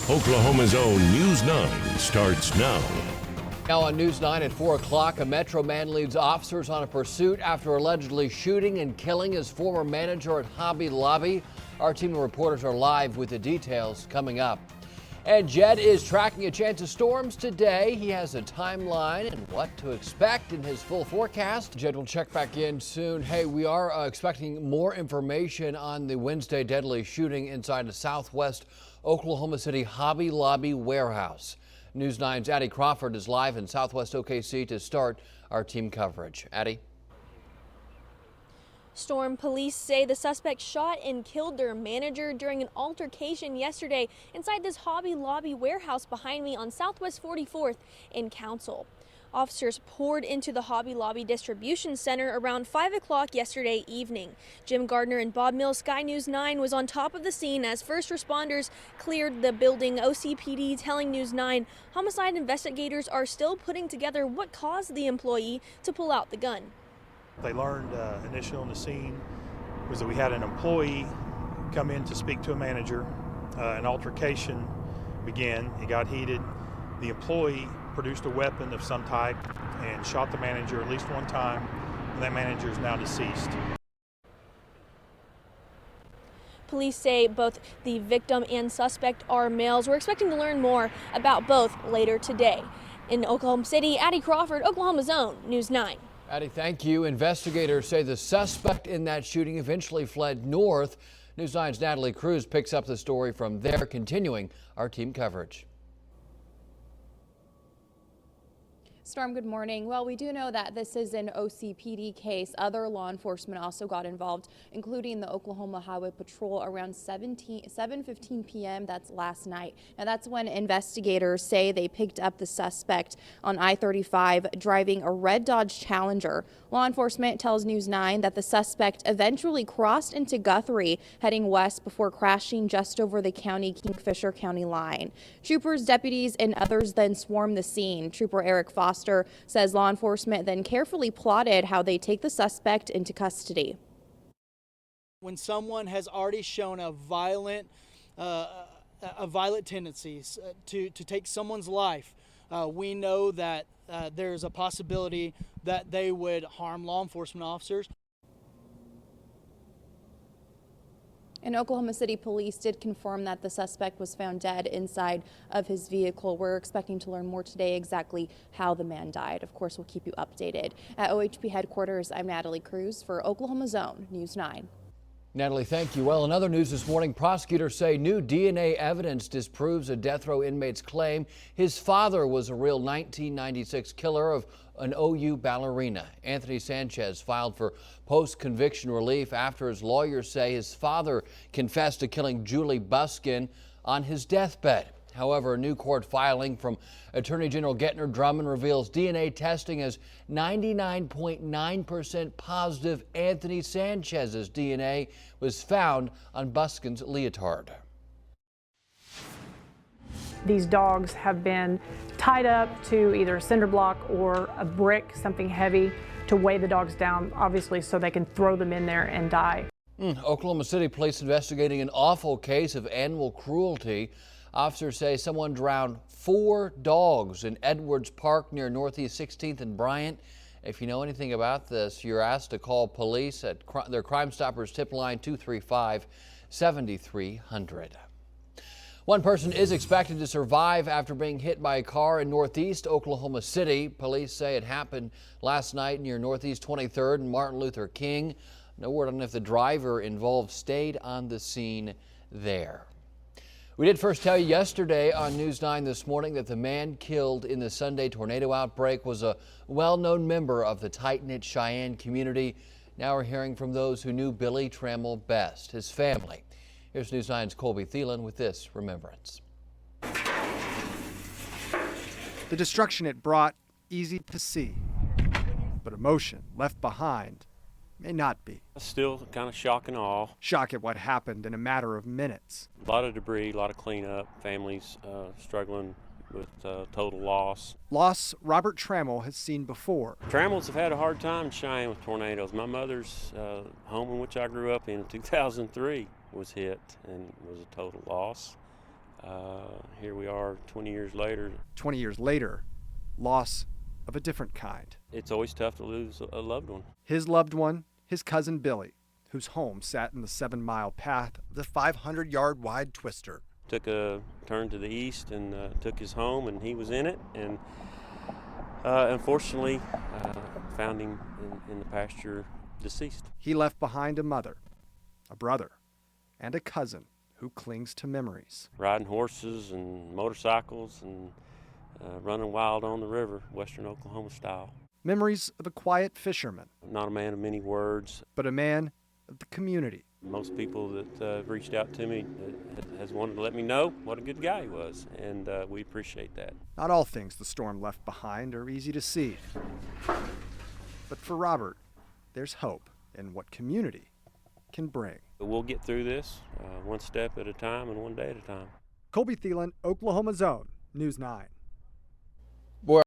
Oklahoma's own News 9 starts now. Now on News 9 at 4 o'clock, a Metro man leads officers on a pursuit after allegedly shooting and killing his former manager at Hobby Lobby. Our team of reporters are live with the details coming up. And Jed is tracking a chance of storms today. He has a timeline and what to expect in his full forecast. Jed will check back in soon. Hey, we are expecting more information on the Wednesday deadly shooting inside a southwest Oklahoma City Hobby Lobby warehouse. News 9's Addie Crawford is live in southwest OKC to start our team coverage. Addie? Storm police say the suspect shot and killed their manager during an altercation yesterday inside this Hobby Lobby warehouse behind me on Southwest 44th in Council. Officers poured into the Hobby Lobby distribution center around 5 o'clock yesterday evening. Jim Gardner and Bob Mills, Sky News 9 was on top of the scene as first responders cleared the building. OCPD telling News 9 homicide investigators are still putting together what caused the employee to pull out the gun. They learned initially on the scene was that we had an employee come in to speak to a manager. An altercation began. It got heated. The employee produced a weapon of some type and shot the manager at least one time, and that manager is now deceased. Police say both the victim and suspect are males. We're expecting to learn more about both later today. In Oklahoma City, Addie Crawford, Oklahoma's own News 9. Addie, thank you. Investigators say the suspect in that shooting eventually fled north. News 9's Natalie Cruz picks up the story from there, continuing our team coverage. Storm, good morning. Well, we do know that this is an OCPD case. Other law enforcement also got involved, including the Oklahoma Highway Patrol around 7:15 p.m. That's last night. Now, that's when investigators say they picked up the suspect on I-35 driving a red Dodge Challenger. Law enforcement tells News 9 that the suspect eventually crossed into Guthrie, heading west before crashing just over the Kingfisher County line. Troopers, deputies, and others then swarmed the scene. Trooper Eric Foster says law enforcement then carefully plotted how they take the suspect into custody. When someone has already shown a violent tendencies to take someone's life, we know that there's a possibility that they would harm law enforcement officers. And Oklahoma City police did confirm that the suspect was found dead inside of his vehicle. We're expecting to learn more today exactly how the man died. Of course, we'll keep you updated. At OHP headquarters, I'm Natalie Cruz for Oklahoma's own News 9. Natalie, thank you. Well, in other news this morning, prosecutors say new DNA evidence disproves a death row inmate's claim his father was a real 1996 killer of an OU ballerina. Anthony Sanchez filed for post-conviction relief after his lawyers say his father confessed to killing Julie Buskin on his deathbed. However, a new court filing from Attorney General Gettner Drummond reveals DNA testing as 99.9% positive Anthony Sanchez's DNA was found on Buskin's leotard. These dogs have been tied up to either a cinder block or a brick, something heavy, to weigh the dogs down, obviously, so they can throw them in there and die. Oklahoma City police investigating an awful case of animal cruelty. Officers say someone drowned 4 dogs in Edwards Park near Northeast 16th and Bryant. If you know anything about this, you're asked to call police at their Crime Stoppers tip line 235-7300. One person is expected to survive after being hit by a car in Northeast Oklahoma City. Police say it happened last night near Northeast 23rd and Martin Luther King. No word on if the driver involved stayed on the scene there. We did first tell you yesterday on News 9 this morning that the man killed in the Sunday tornado outbreak was a well-known member of the tight-knit Cheyenne community. Now we're hearing from those who knew Billy Trammell best, his family. Here's News 9's Colby Thielen with this remembrance. The destruction it brought, easy to see, but emotion left behind may not be. Still kind of shock and awe. Shock at what happened in a matter of minutes. A lot of debris, a lot of cleanup, families struggling with total loss. Loss Robert Trammell has seen before. Trammells have had a hard time in Cheyenne with tornadoes. My mother's home in which I grew up in 2003 was hit and was a total loss. Here we are 20 years later. 20 years later, loss of a different kind. It's always tough to lose a loved one. His loved one, his cousin Billy, whose home sat in the 7-mile path of the 500-yard wide twister. Took a turn to the east and took his home, and he was in it. And unfortunately, found him in the pasture deceased. He left behind a mother, a brother, and a cousin who clings to memories. Riding horses and motorcycles and running wild on the river, western Oklahoma style. Memories of a quiet fisherman. Not a man of many words. But a man of the community. Most people that have reached out to me has wanted to let me know what a good guy he was, and we appreciate that. Not all things the storm left behind are easy to see. But for Robert, there's hope in what community can bring. We'll get through this one step at a time and one day at a time. Colby Thielen, Oklahoma's Own, News 9.